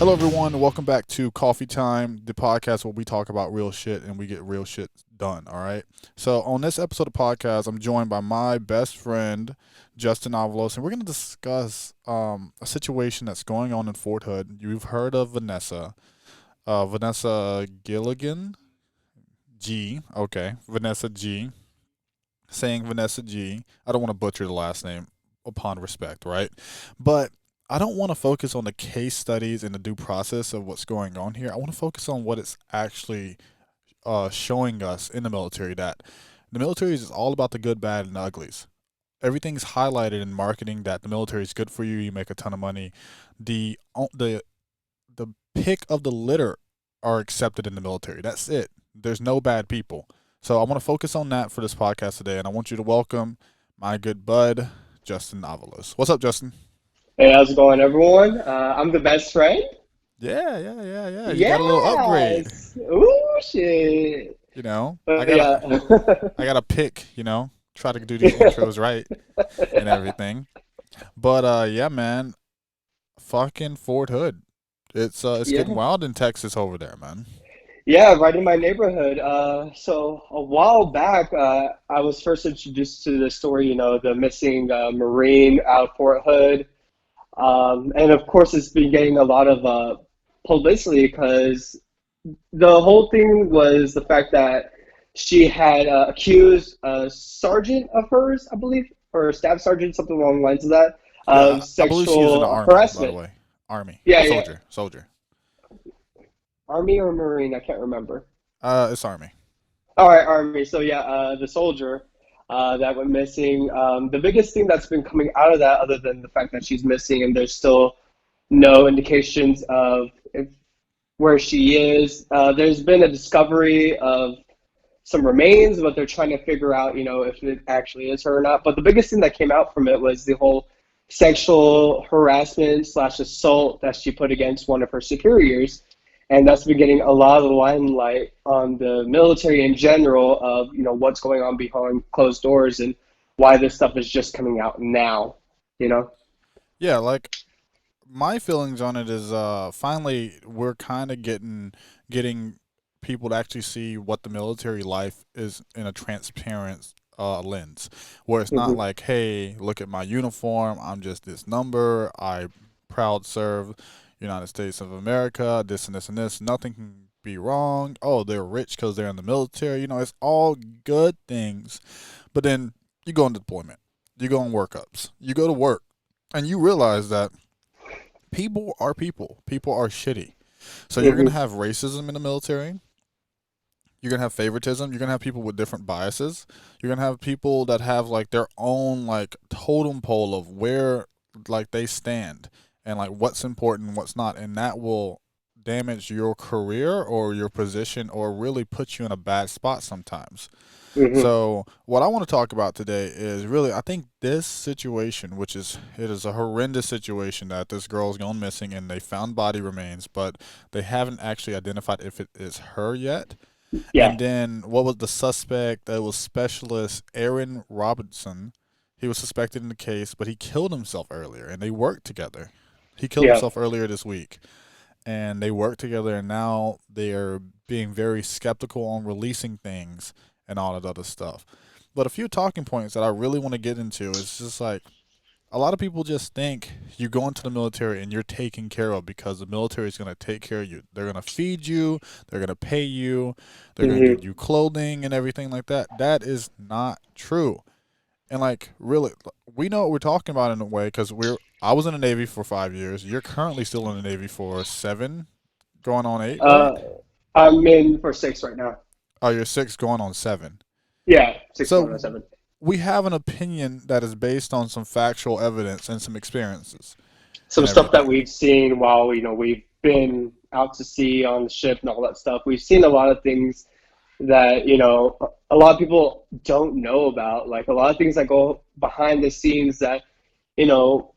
Hello, everyone. Welcome back to Coffee Time, the podcast where we talk about real shit and we get real shit done. All right. So, on this episode of podcast, I'm joined by my best friend, Justin Avalos, and we're going to discuss a situation that's going on in Fort Hood. You've heard of Vanessa Gilligan, G. Okay, Vanessa G. Saying Vanessa G. I don't want to butcher the last name upon respect, right? But I don't want to focus on the case studies and the due process of what's going on here. I want to focus on what it's actually showing us in the military, that the military is all about the good, bad, and the uglies. Everything's highlighted in marketing that the military is good for you. You make a ton of money. The pick of the litter are accepted in the military. That's it. There's no bad people. So I want to focus on that for this podcast today, and I want you to welcome my good bud, Justin Avalos. What's up, Justin? Hey, how's it going, everyone? I'm the best friend. Yeah. You got a little upgrade. Yes. Ooh, shit. I But gotta yeah. I gotta pick, try to do these intros right and everything. But yeah, man, fucking Fort Hood. It's getting Yeah. wild in Texas over there, man. Yeah, right in my neighborhood. So a while back, I was first introduced to the story, the missing Marine out of Fort Hood. And of course, it's been getting a lot of publicity because the whole thing was the fact that she had accused a sergeant of hers, I believe, or a staff sergeant, something along the lines of that, Yeah, of I believe she is in the sexual army, by the harassment. way. Army. Yeah, A yeah. soldier. Army or Marine, I can't remember. It's Army. All right, Army. So yeah, the soldier that went missing. The biggest thing that's been coming out of that, other than the fact that she's missing, and there's still no indications of where she is. There's been a discovery of some remains, but they're trying to figure out, if it actually is her or not. But the biggest thing that came out from it was the whole sexual harassment slash assault that she put against one of her superiors. And that's been getting a lot of limelight on the military in general of, what's going on behind closed doors and why this stuff is just coming out now, you know? Yeah, like my feelings on it is finally we're kind of getting people to actually see what the military life is in a transparent lens, where it's not Hmm. like, hey, look at my uniform, I'm just this number, I proud serve United States of America, this and this and this, nothing can be wrong. Oh, they're rich because they're in the military. It's all good things, but then you go on deployment, you go on workups, you go to work, and you realize that people are people. People are shitty. So you're gonna Hmm. have racism in the military. You're gonna have favoritism. You're gonna have people with different biases. You're gonna have people that have like their own like totem pole of where like they stand and like what's important, what's not, and that will damage your career or your position or really put you in a bad spot sometimes. Hmm. So what I want to talk about today is really I think this situation, which is it is a horrendous situation that this girl's gone missing and they found body remains, but they haven't actually identified if it is her yet. Yeah. And then what was the suspect? That was specialist Aaron Robinson. He was suspected in the case, but he killed himself earlier, and they worked together. He killed Yeah. himself earlier this week, and they worked together, and now they're being very skeptical on releasing things and all that other stuff. But a few talking points that I really want to get into is just like a lot of people just think you go into the military and you're taken care of because the military is going to take care of you. They're going to feed you, they're going to pay you, they're going to Hmm. get you clothing and everything like that. That is not true. And like really, we know what we're talking about in a way because I was in the Navy for 5 years. You're currently still in the Navy for 7, going on 8, right? Uh, I'm in for six right now. Oh, you're 6, going on 7. Yeah, six going on So seven. we have an opinion that is based on some factual evidence and some experiences Some and stuff that everything. we've seen while we've been out to sea on the ship and all that stuff. We've seen a lot of things that a lot of people don't know about. Like a lot of things that go behind the scenes that you know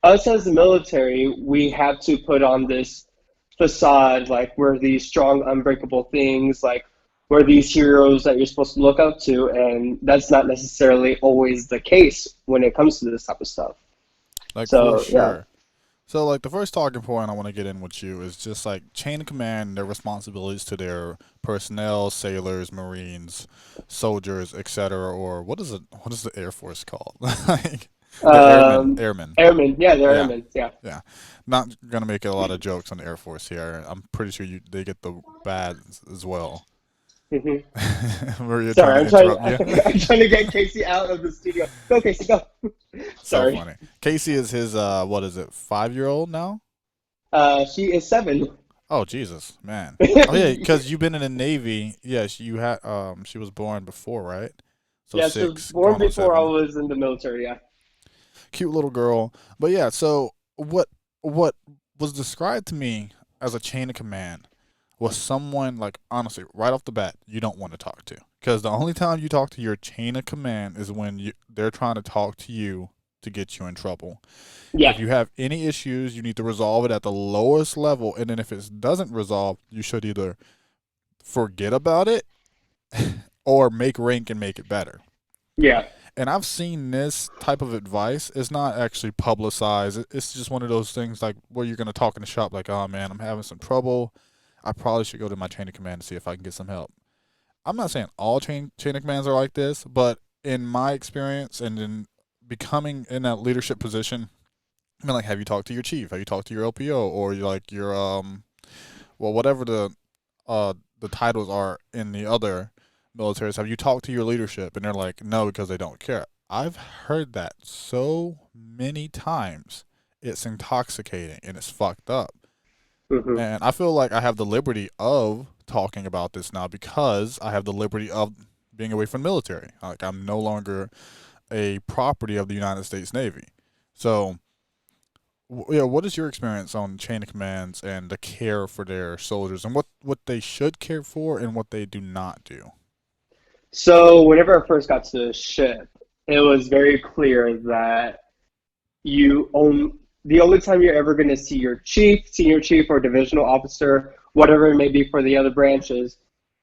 us as the military, we have to put on this facade, like we're these strong, unbreakable things, like we're these heroes that you're supposed to look up to, and that's not necessarily always the case when it comes to this type of stuff. Like for So yeah. sure. So, like, the first talking point I want to get in with you is just like chain of command, their responsibilities to their personnel, sailors, marines, soldiers, etc. Or what is it? What is the Air Force called? Like the airmen, Um, airmen. Airmen, yeah, they're Yeah, airmen, yeah. yeah. Not gonna make a lot of jokes on the Air Force here. I'm pretty sure they get the bad as well. Hmm. Were you trying Sorry, to interrupt me? I'm trying to get Casey out of the studio. Go, Casey, go. So Sorry. funny. Casey is his what is it? 5 year old now? She is 7. Oh Jesus, man. Oh yeah, because you've been in the Navy. Yes, you had. She was born before, right? So Yeah, she was 6, born going on before I 7. was in the military. Yeah. Cute little girl. But yeah, so what was described to me as a chain of command was someone like honestly right off the bat you don't want to talk to because the only time you talk to your chain of command is when they're trying to talk to you to get you in trouble. Yeah. If you have any issues, you need to resolve it at the lowest level, and then if it doesn't resolve, you should either forget about it or make rank and make it better. Yeah. And I've seen this type of advice. It's not actually publicized. It's just one of those things like where you're gonna talk in the shop, like, "Oh man, I'm having some trouble. I probably should go to my chain of command to see if I can get some help." I'm not saying all chain of commands are like this, but in my experience and in becoming in that leadership position, I mean, like, have you talked to your chief? Have you talked to your LPO or like your well, whatever the titles are in the other militaries? Have you talked to your leadership? And they're like, no, because they don't care. I've heard that so many times. It's intoxicating and it's fucked up. Hmm. And I feel like I have the liberty of talking about this now because I have the liberty of being away from the military. Like I'm no longer a property of the United States Navy. So, yeah, what is your experience on chain of commands and the care for their soldiers and what they should care for and what they do not do? So whenever I first got to the ship, it was very clear that you own the only time you're ever going to see your chief, senior chief, or divisional officer, whatever it may be for the other branches,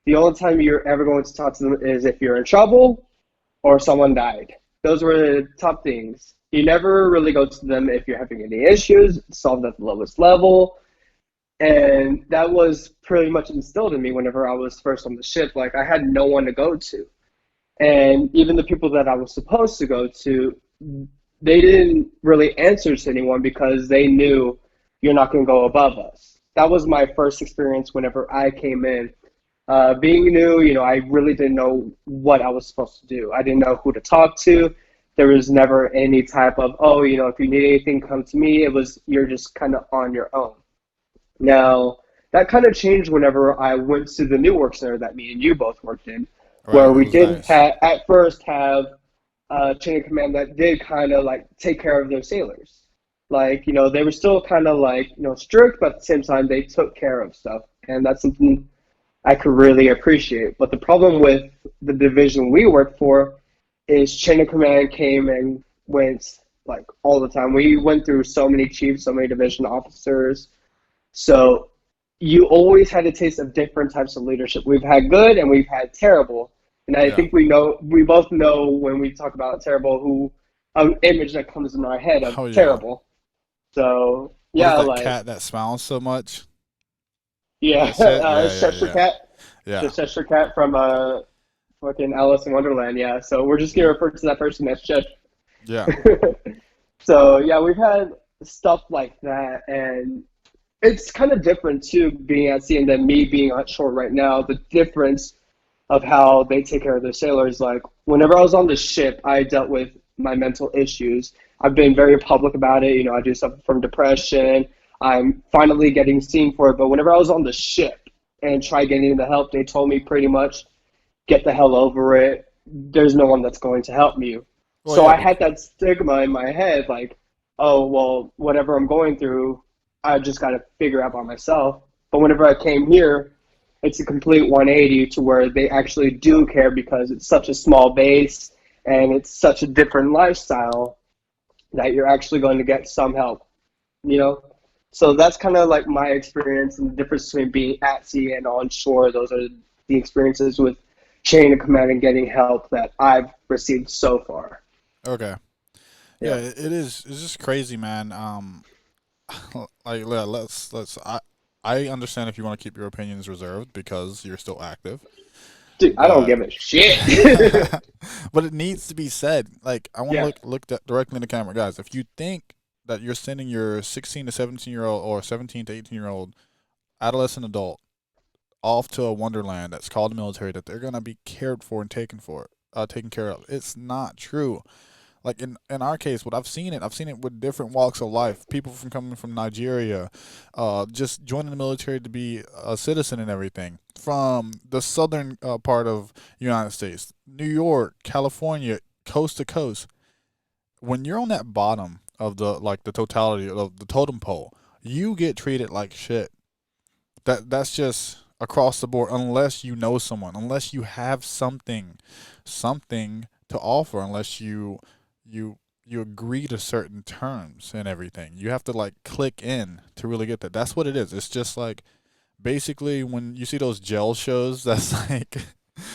the only time you're ever going to talk to them is if you're in trouble or someone died. Those were the top things. You never really go to them if you're having any issues, solved at the lowest level. And that was pretty much instilled in me whenever I was first on the ship. Like, I had no one to go to. And even the people that I was supposed to go to, they didn't really answer to anyone because they knew you're not going to go above us. That was my first experience whenever I came in. Being new, I really didn't know what I was supposed to do. I didn't know who to talk to. There was never any type of, oh, if you need anything, come to me. It was, you're just kind of on your own. Now, that kind of changed whenever I went to the new work center that me and you both worked in, Right, where it we was did nice. at first have a chain of command that did kind of like take care of their sailors. Like, they were still kind of like, strict, but at the same time, they took care of stuff. And that's something I could really appreciate. But the problem with the division we worked for is chain of command came and went like all the time. We went through so many chiefs, so many division officers, so you always had a taste of different types of leadership. We've had good and we've had terrible. And I Yeah. think we both know when we talk about terrible who an image that comes in our head of Oh yeah. terrible. So What is yeah, that like cat that smiles so much? yeah, That shit? Yeah, yeah, Cheshire yeah. Cat, the Yeah. Cheshire Cat from fucking Alice in Wonderland. Yeah, so we're just gonna Mhm. refer to that person as Cheshire. Yeah. So yeah, we've had stuff like that, and it's kind of different too, being at sea and then me being on shore right now. The difference of how they take care of their sailors. Like whenever I was on the ship, I dealt with my mental issues. I've been very public about it. I do suffer from depression. I'm finally getting seen for it. But whenever I was on the ship and tried getting the help, they told me pretty much get the hell over it. There's no one that's going to help you. Well, So yeah, I had that stigma in my head, like, oh, well, whatever I'm going through, I just got to figure out by myself. But whenever I came here, it's a complete 180 to where they actually do care because it's such a small base and it's such a different lifestyle that you're actually going to get some help, you know? So that's kind of like my experience and the difference between being at sea and on shore. Those are the experiences with chain of command and getting help that I've received so far. okay. Yeah, Yeah. it is. It's just crazy, man. like let's I understand if you want to keep your opinions reserved because you're still active, Dude, I don't but give a shit. but it needs to be said. Like I want to Yeah, directly in the camera, guys. If you think that you're sending your 16 to 17-year-old or 17 to 18-year-old adolescent adult off to a wonderland that's called the military, that they're gonna be cared for and taken care of, it's not true. Like in our case, what I've seen it with different walks of life. People from coming from Nigeria, just joining the military to be a citizen and everything. From the southern part of the United States, New York, California, coast to coast. When you're on that bottom of the totality of the totem pole, you get treated like shit. That's just across the board. Unless you know someone, unless you have something to offer, unless you agree to certain terms and everything. You have to like click in to really get that. That's what it is. It's just like basically when you see those jail shows that's like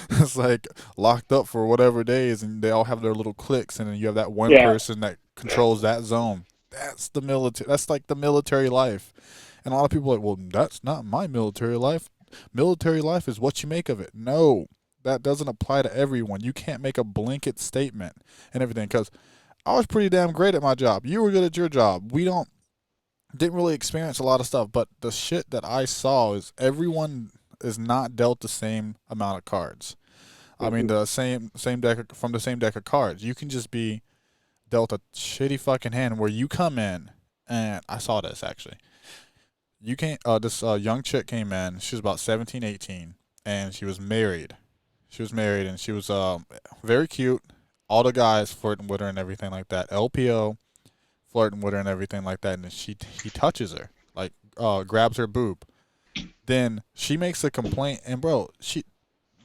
it's like locked up for whatever days and they all have their little cliques and then you have that one yeah. person that controls that zone. That's the military. That's like the military life. And a lot of people are like, well, that's not my military life. Military life is what you make of it. No, that doesn't apply to everyone. You can't make a blanket statement and everything because I was pretty damn great at my job. You were good at your job. We don't didn't really experience a lot of stuff, but the shit that I saw is everyone is not dealt the same amount of cards. I mean, Mhm. the same deck from the same deck of cards. You can just be dealt a shitty fucking hand where you come in, and I saw this actually. You can't. This young chick came in. She was about 17, 18, and she was married. She was married, and she was very cute. All the guys flirting with her and everything like that. LPO flirting with her and everything like that, and then he touches her, like grabs her boob. Then she makes a complaint, and bro,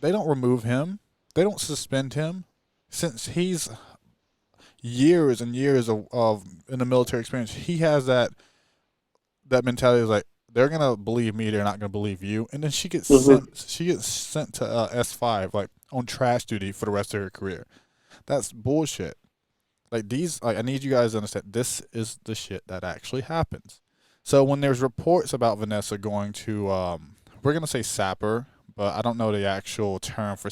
they don't remove him, they don't suspend him, since he's years and years of in the military experience. He has that mentality is like they're gonna believe me, they're not gonna believe you, and then Mhm. she gets sent to S5 like on trash duty for the rest of her career. That's bullshit. Like these, like I need you guys to understand this is the shit that actually happens. So when there's reports about Vanessa going to, we're gonna say sapper, but I don't know the actual term for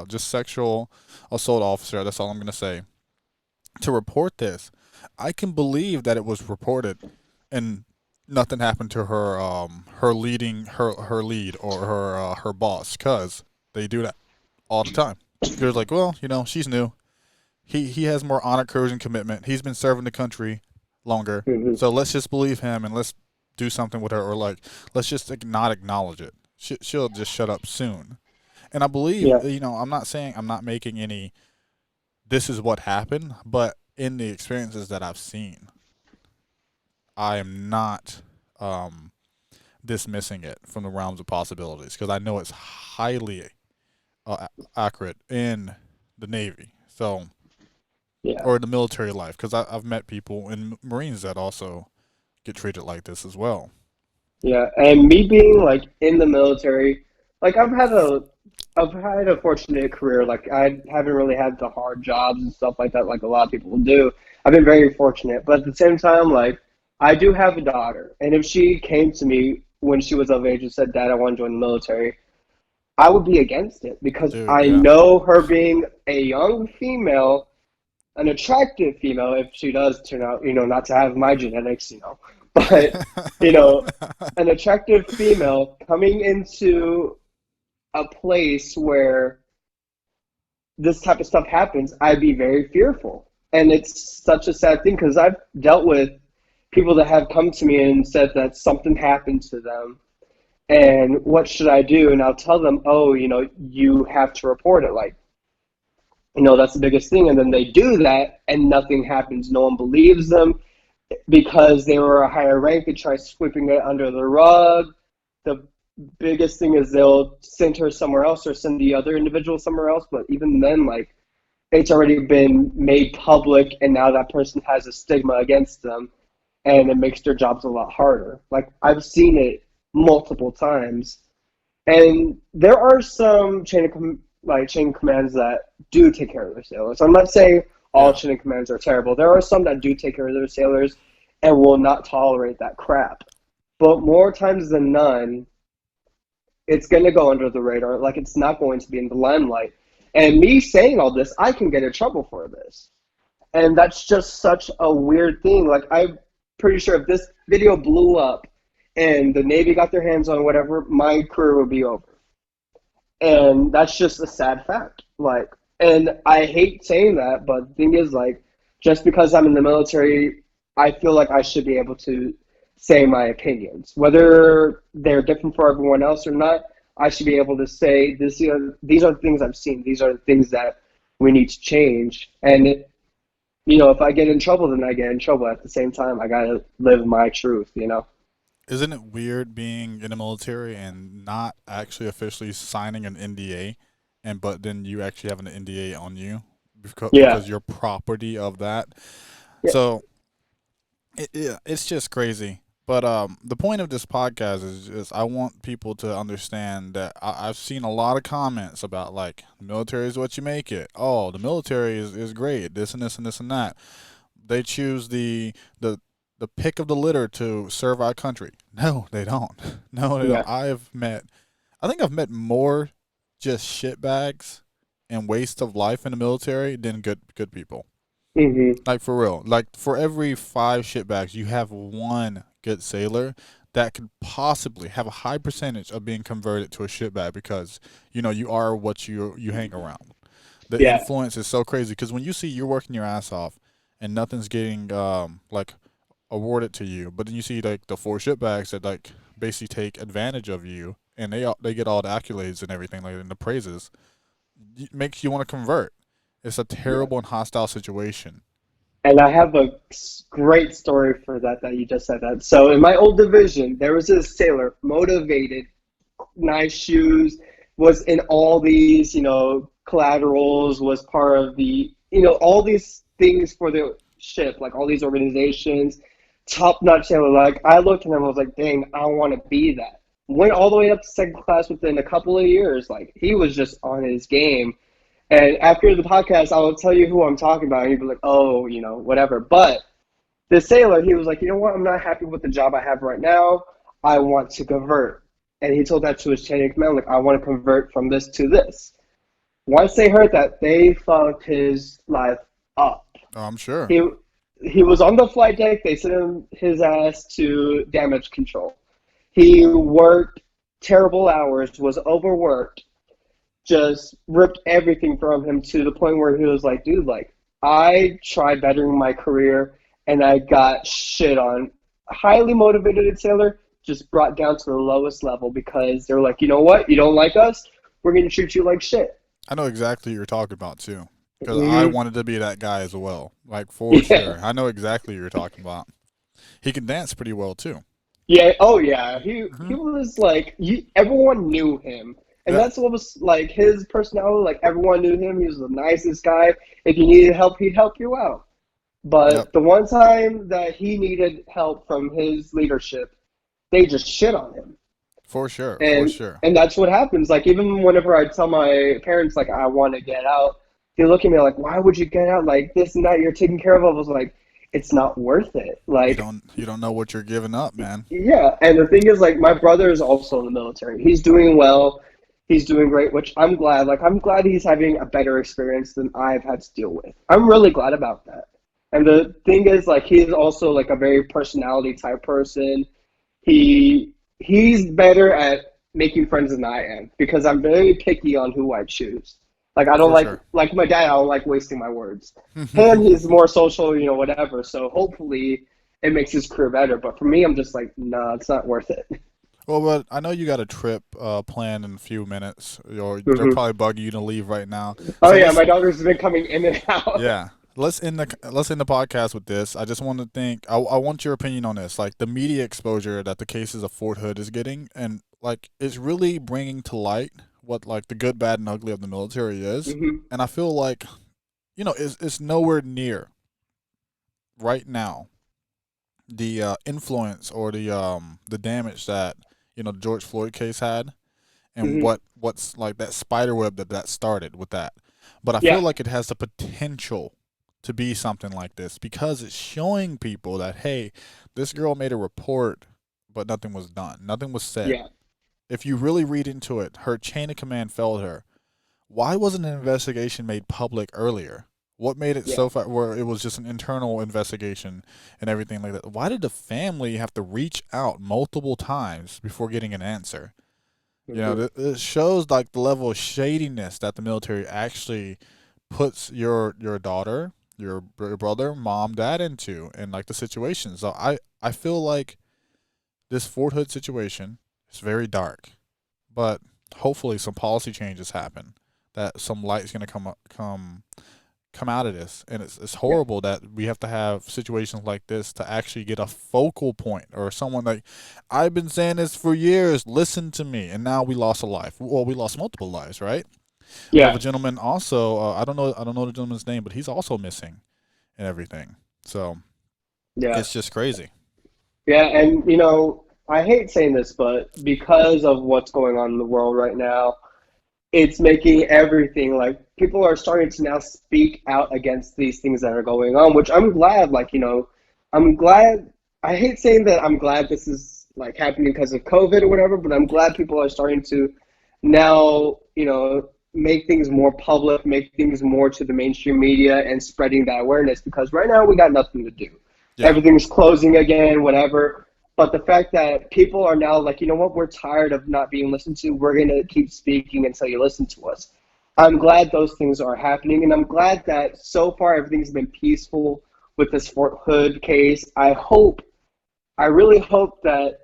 just sexual assault officer. That's all I'm gonna say. To report this, I can believe that it was reported, and nothing happened to her, her lead or her boss, cause they do that all the time. They're like, well, she's new. He has more honor, courage, and commitment. He's been serving the country longer, Mhm. so let's just believe him and let's do something with her, or like let's just not acknowledge it. She'll just shut up soon. And I believe, Yeah. I'm not saying I'm not making any. This is what happened, but in the experiences that I've seen, I am not um, dismissing it from the realms of possibilities because I know it's highly accurate in the Navy. So Yeah. or in the military life because I've met people in Marines that also get treated like this as well. Yeah, and me being like in the military, like I've had a fortunate career. Like I haven't really had the hard jobs and stuff like that, like a lot of people do. I've been very fortunate, but at the same time, like I do have a daughter, and if she came to me when she was of age and said, "Dad, I want to join the military," I would be against it because Dude, I yeah. know her being a young female, an attractive female, if she does turn out, not to have my genetics, but you know, an attractive female coming into a place where this type of stuff happens, I'd be very fearful. And it's such a sad thing because I've dealt with people that have come to me and said that something happened to them and what should I do? And I'll tell them, oh, you have to report it. Like, that's the biggest thing. And then they do that and nothing happens. No one believes them because they were a higher rank. They try sweeping it under the rug. The biggest thing is they'll send her somewhere else or send the other individual somewhere else. But even then, like, it's already been made public, and now that person has a stigma against them, and it makes their jobs a lot harder. Like, I've seen it multiple times, and there are some chain of commands that do take care of their sailors. I'm not saying all Yeah. chain of commands are terrible. There are some that do take care of their sailors, and will not tolerate that crap. But more times than none, it's going to go under the radar. Like, it's not going to be in the limelight. And me saying all this, I can get in trouble for this. And that's just such a weird thing. Like, I'm pretty sure if this video blew up and the Navy got their hands on whatever, my career would be over. And that's just a sad fact. Like, and I hate saying that, but the thing is, like, just because I'm in the military, I feel like I should be able to say my opinions, whether they're different for everyone else or not. I should be able to say this. These are the things I've seen. These are the things that we need to change. And if I get in trouble, then I get in trouble. At the same time, I gotta live my truth. Isn't it weird being in the military and not actually officially signing an NDA, and but then you actually have an NDA on you Yeah. because you're property of that? Yeah. So it's just crazy. But the point of this podcast is just I want people to understand that I've seen a lot of comments about like the military is what you make it. Oh, the military is great. This and this and this and that. They choose the pick of the litter to serve our country. No, they don't. No, they Yeah. don't. I think I've met more just shitbags and waste of life in the military than good people. Hmm. Like for real. Like for every five shitbags, you have one good sailor that could possibly have a high percentage of being converted to a shitbag because you are what you hang around. The Yeah. influence is so crazy because when you see you're working your ass off and nothing's getting like awarded to you, but then you see like the four shitbags that like basically take advantage of you and they get all the accolades and everything like and the praises, it makes you want to convert. It's a Yeah. terrible and hostile situation. And I have a great story for that you just said that. So in my old division, there was this sailor, motivated, nice shoes, was in all these, collaterals, was part of the, all these things for the ship, like all these organizations, top notch sailor. Like I looked at him, I was like, dang, I want to be that. Went all the way up to second class within a couple of years. Like he was just on his game. And after the podcast, I will tell you who I'm talking about. And you'll be like, oh, whatever. But the sailor, he was like, you know what? I'm not happy with the job I have right now. I want to convert. And he told that to his chain of command, like, I want to convert from this to this. Once they heard that, they fucked his life up. Oh, I'm sure. He he was on the flight deck. They sent his ass to damage control. He worked terrible hours, was overworked, just ripped everything from him to the point where he was like, dude, like, I tried bettering my career and I got shit on. Highly motivated sailor, just brought down to the lowest level because they're like, you know what? You don't like us? We're going to treat you like shit. I know exactly what you're talking about too, because I Mm-hmm. wanted to be that guy as well. Like for Yeah. sure, I know exactly what you're talking about. He can dance pretty well too. Yeah. Oh, yeah. He Hmm. was like, everyone knew him. And Yep. that's what was like his personality. Like, everyone knew him. He was the nicest guy. If you needed help, he'd help you out. Yep. But the one time that he needed help from his leadership, they just shit on him. For sure. For And sure. and that's what happens. Like even whenever I tell my parents like I want to get out, they look at me like, "Why would you get out? Like this and that, you're taken care of." I was like, "It's not worth it." Like You don't know what you're giving up, man. yeah, and the thing is like my brother is also in the military. He's doing well. He's doing great, which I'm glad. Like I'm glad he's having a better experience than I've had to deal with. I'm really glad about that. And the thing is like he's also like a very personality type person. He's better at making friends than I am because I'm very picky on who I choose. Like I don't For sure. like my dad. I don't like wasting my words. Him, he's more social, whatever. So hopefully it makes his career better. But for me, I'm just like, nah, it's not worth it. Well, but I know you got a trip planned in a few minutes, or they're Hmm. probably bugging you to leave right now. Oh So yeah, my daughter's been coming in and out. yeah, let's end the podcast with this. I just want to think. I want your opinion on this. Like the media exposure that the cases of Fort Hood is getting, and like it's really bringing to light what like the good, bad, and ugly of the military is. Hmm. And I feel like it's nowhere near right now the influence or the damage that the George Floyd case had, and Hmm. what's like that spider web that started with that. But I feel Yeah. like it has the potential to be something like this because it's showing people that, hey, this girl made a report, but nothing was done. Nothing was said. Yeah. If you really read into it, her chain of command failed her. Why wasn't an investigation made public earlier? What made it Yeah. so far where it was just an internal investigation and everything like that? Why did the family have to reach out multiple times before getting an answer? You know, Hmm. it shows like the level of shadiness that the military actually puts your daughter, your brother, mom, dad into, and like the situation. So I feel like this Fort Hood situation is very dark, but hopefully some policy changes happen. That some light's gonna come out of this, and it's Yeah. horrible that we have to have situations like this to actually get a focal point or someone like, I've been saying this for years. Listen to me, and now we lost a life. Well, we lost multiple lives, right? We have a Yeah. gentleman also. I don't know the gentleman's name, but he's also missing and everything. So Yeah. it's just crazy. Yeah. And, I hate saying this, but because of what's going on in the world right now, it's making everything like people are starting to now speak out against these things that are going on, which I'm glad, I'm glad. I hate saying that I'm glad this is like happening because of COVID or whatever, but I'm glad people are starting to now, make things more public, make things more to the mainstream media and spreading that awareness because right now we got nothing to do. Yeah, Everything's closing again, whatever. But the fact that people are now like, you know what, we're tired of not being listened to. We're going to keep speaking until you listen to us. I'm glad those things are happening. And I'm glad that so far everything's been peaceful with this Fort Hood case. I really hope that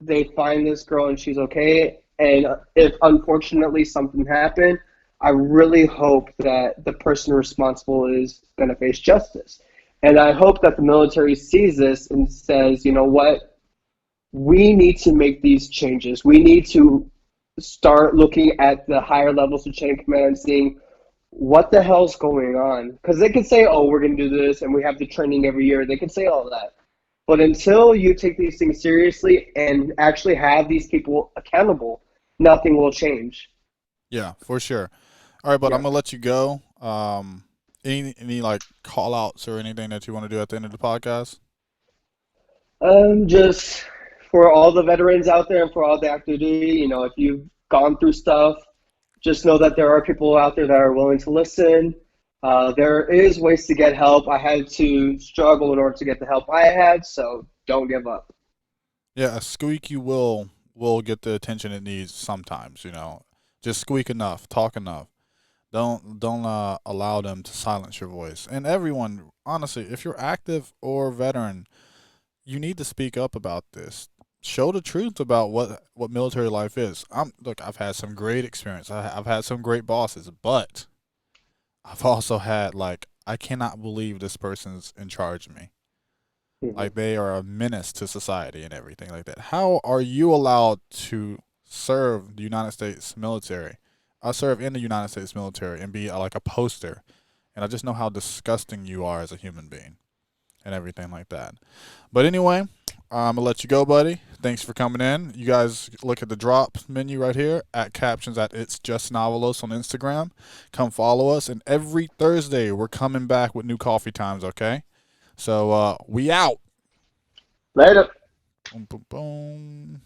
they find this girl and she's okay. And if unfortunately something happened, I really hope that the person responsible is going to face justice. And I hope that the military sees this and says, you know what, we need to make these changes. We need to start looking at the higher levels of chain of command and seeing what the hell's going on. Because they can say, oh, we're going to do this and we have the training every year. They can say all that. But until you take these things seriously and actually have these people accountable, nothing will change. yeah, for sure. All right, but I'm Yeah. gonna let you go. Any like call outs or anything that you want to do at the end of the podcast? Just for all the veterans out there and for all the active duty, if you've gone through stuff, just know that there are people out there that are willing to listen. There is ways to get help. I had to struggle in order to get the help I had, so don't give up. Yeah, a squeaky will get the attention it needs sometimes. Just squeak enough, talk enough. Don't allow them to silence your voice. And everyone, honestly, if you're active or veteran, you need to speak up about this. Show the truth about what military life is. Look, I've had some great experience. I've had some great bosses, but I've also had like I cannot believe this person's in charge of me. Mhm. Like they are a menace to society and everything like that. How are you allowed to serve the United States military? I serve in the United States military and be like a poster. And I just know how disgusting you are as a human being and everything like that. But anyway, I'm gonna let you go, buddy. Thanks for coming in. You guys look at the drop menu right here at captions at It's Justin Avalos on Instagram. Come follow us, and every Thursday we're coming back with new coffee times. Okay, so we out. Later. Boom, boom, boom.